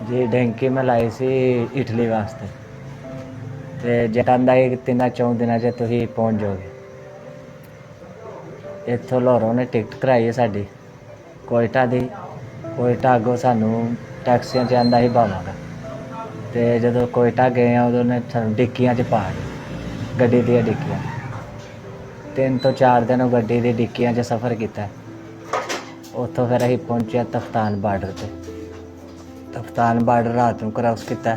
जी डैंकी मैं लाई सी इटली वास्ते ते जटांदा ही 3-4 दिनों च तुसीं पहुँच जाओगे। इत्थों लाहौरों ने टिकट कराई है साडी कोयटा दी। कोयटा अगों सानू टैक्सियां च आंदा ही बावांगा ते जदों कोयटा गए उदों ने सानू डिक्कियां च पा के गड्डी दियां डिक्कियां 3 ਤੋਂ 4 दिन ਉਹ ਗੱਡੀ ਦੀ ਡਿੱਕੀਆਂ 'ਚ ਸਫ਼ਰ ਕੀਤਾ। ਉੱਥੋਂ ਫਿਰ ਅਸੀਂ ਪਹੁੰਚੇ ਤਖਤਾਨ ਬਾਰਡਰ 'ਤੇ। ਤਖਤਾਨ ਬਾਰਡਰ ਰਾਤ ਨੂੰ ਕ੍ਰਾਸ ਕੀਤਾ।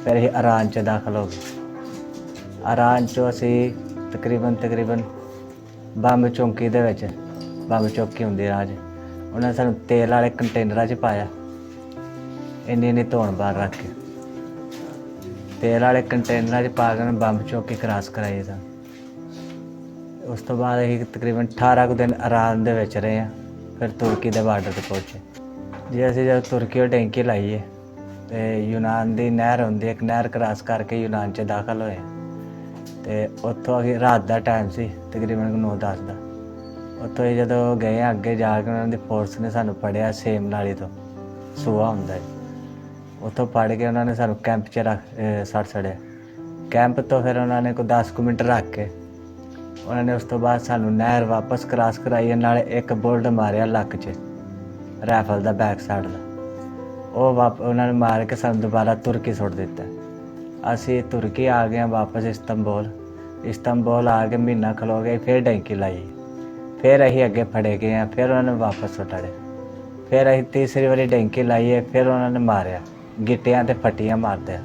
ਫਿਰ ਅਸੀਂ ਇਰਾਨ 'ਚ ਦਾਖਲ ਹੋ ਗਏ। ਇਰਾਨ 'ਚੋਂ ਅਸੀਂ ਤਕਰੀਬਨ ਬੰਬ ਚੌਂਕੀ ਦੇ ਵਿੱਚ ਬੰਬ ਚੌਂਕੀ ਹੁੰਦੀ ਰਾਜ ਉਹਨਾਂ ਨੇ ਸਾਨੂੰ ਤੇਲ ਵਾਲੇ ਕੰਟੇਨਰਾਂ 'ਚ ਪਾਇਆ ਇੰਨੀ ਧੋਣ ਬਾਹਰ ਰੱਖ ਕੇ ਤੇਲ ਵਾਲੇ ਕੰਟੇਨਰਾਂ 'ਚ ਪਾ ਕੇ ਬੰਬ ਚੌਂਕੀ ਕ੍ਰਾਸ ਕਰਾਈ ਸਾਨੂੰ। ਉਸ ਤੋਂ ਬਾਅਦ ਅਸੀਂ ਤਕਰੀਬਨ 18 ਕੁ ਦਿਨ ਇਰਾਨ ਦੇ ਵਿੱਚ ਰਹੇ ਹਾਂ। ਫਿਰ ਤੁਰਕੀ ਦੇ ਬਾਰਡਰ 'ਤੇ ਪਹੁੰਚੇ ਜੀ। ਅਸੀਂ ਜਦ ਤੁਰਕੀ ਉਹ ਟੈਂਕੀ ਲਾਈਏ ਅਤੇ ਯੂਨਾਨ ਦੀ ਨਹਿਰ ਹੁੰਦੀ ਇੱਕ ਨਹਿਰ ਕ੍ਰਾਸ ਕਰਕੇ ਯੂਨਾਨ 'ਚ ਦਾਖਲ ਹੋਏ ਅਤੇ ਉੱਥੋਂ ਅਸੀਂ ਰਾਤ ਦਾ ਟਾਈਮ ਸੀ ਤਕਰੀਬਨ 9-10 ਦਾ। ਉੱਥੋਂ ਹੀ ਜਦੋਂ ਗਏ ਅੱਗੇ ਜਾ ਕੇ ਉਹਨਾਂ ਦੀ ਫੋਰਸ ਨੇ ਸਾਨੂੰ ਫੜਿਆ ਸੇਮ ਨਾਲੀ ਤੋਂ ਸੂਆ ਹੁੰਦਾ ਹੈ ਉੱਥੋਂ ਫੜ ਕੇ ਉਹਨਾਂ ਨੇ ਸਾਨੂੰ ਕੈਂਪ 'ਚ ਸੱਟ ਛੱਡਿਆ। ਕੈਂਪ ਤੋਂ ਫਿਰ ਉਹਨਾਂ ਨੇ ਕੋਈ 10 ਕੁ ਮਿੰਟ ਰੱਖ ਕੇ ਉਹਨਾਂ ਨੇ ਉਸ ਤੋਂ ਬਾਅਦ ਸਾਨੂੰ ਨਹਿਰ ਵਾਪਸ ਕ੍ਰਾਸ ਕਰਾਈ। ਨਾਲੇ ਇੱਕ ਬੁਲਟ ਮਾਰਿਆ ਲੱਕ 'ਚ ਰਾਈਫਲ ਦਾ ਬੈਕ ਸਾਈਡ ਦਾ ਉਹ ਉਹਨਾਂ ਨੇ ਮਾਰ ਕੇ ਸਾਨੂੰ ਦੁਬਾਰਾ ਤੁਰਕੀ ਸੁੱਟ ਦਿੱਤਾ। ਅਸੀਂ ਤੁਰਕੀ ਆ ਗਏ ਵਾਪਸ ਇਸਤੰਬੁਲ ਆ ਕੇ ਮਹੀਨਾ ਖਲੋ ਗਏ। ਫਿਰ ਡੈਂਕੀ ਲਾਈ। ਫਿਰ ਅਸੀਂ ਅੱਗੇ ਫੜੇ ਗਏ ਹਾਂ। ਫਿਰ ਉਹਨਾਂ ਨੇ ਵਾਪਸ ਸੁੱਟੜੇ। ਫਿਰ ਅਸੀਂ ਤੀਸਰੀ ਵਾਰੀ ਡੈਂਕੀ ਲਾਈਏ। ਫਿਰ ਉਹਨਾਂ ਨੇ ਮਾਰਿਆ ਗਿੱਟਿਆਂ 'ਤੇ ਫੱਟੀਆਂ ਮਾਰਦੇ।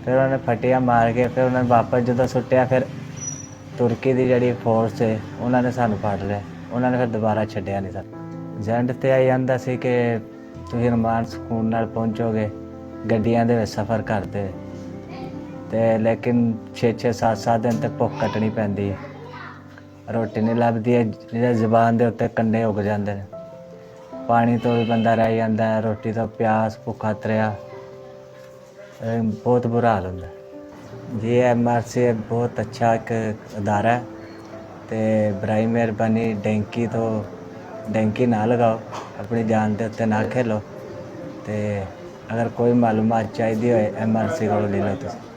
ਫਿਰ ਉਹਨਾਂ ਨੇ ਫੱਟੀਆਂ ਮਾਰ ਕੇ ਫਿਰ ਉਹਨਾਂ ਨੇ ਵਾਪਸ ਜਦੋਂ ਸੁੱਟਿਆ ਫਿਰ ਤੁਰਕੀ ਦੀ ਜਿਹੜੀ ਫੋਰਸ ਹੈ ਉਹਨਾਂ ਨੇ ਸਾਨੂੰ ਫੜ ਲਿਆ। ਉਹਨਾਂ ਨੇ ਫਿਰ ਦੁਬਾਰਾ ਛੱਡਿਆ ਨਹੀਂ ਸਾਨੂੰ। ਏਜੰਟ 'ਤੇ ਆਈ ਜਾਂਦਾ ਸੀ ਕਿ ਤੁਸੀਂ ਰਮਾਨ ਸਕੂਨ ਨਾਲ ਪਹੁੰਚੋਗੇ ਗੱਡੀਆਂ ਦੇ ਵਿੱਚ ਸਫ਼ਰ ਕਰਦੇ ਅਤੇ ਲੇਕਿਨ 6-7 ਦਿਨ ਤੱਕ ਭੁੱਖ ਕੱਟਣੀ ਪੈਂਦੀ ਹੈ। ਰੋਟੀ ਨਹੀਂ ਲੱਭਦੀ ਹੈ। ਜਿਹੜੇ ਜ਼ੁਬਾਨ ਦੇ ਉੱਤੇ ਕੰਡੇ ਉੱਗ ਜਾਂਦੇ ਨੇ। ਪਾਣੀ ਤੋਂ ਵੀ ਬੰਦਾ ਰਹਿ ਜਾਂਦਾ ਰੋਟੀ ਤੋਂ ਪਿਆਸ ਭੁੱਖਾ ਤਰਿਆ ਬਹੁਤ ਬੁਰਾ ਹਾਲ ਹੁੰਦਾ ਜੀ। MRC ਬਹੁਤ ਅੱਛਾ ਇੱਕ ਅਦਾਰਾ ਹੈ ਅਤੇ ਬਰਾਈ ਮਿਹਰਬਾਨੀ ਡੈਂਕੀ ਨਾ ਲਗਾਓ। ਆਪਣੀ ਜਾਨ ਦੇ ਉੱਤੇ ਨਾ ਖੇਲੋ ਅਤੇ ਅਗਰ ਕੋਈ ਮਾਲੂਮਾਤ ਚਾਹੀਦੀ ਹੋਏ MRC ਕੋਲੋਂ ਲੈ ਲਓ ਤੁਸੀਂ।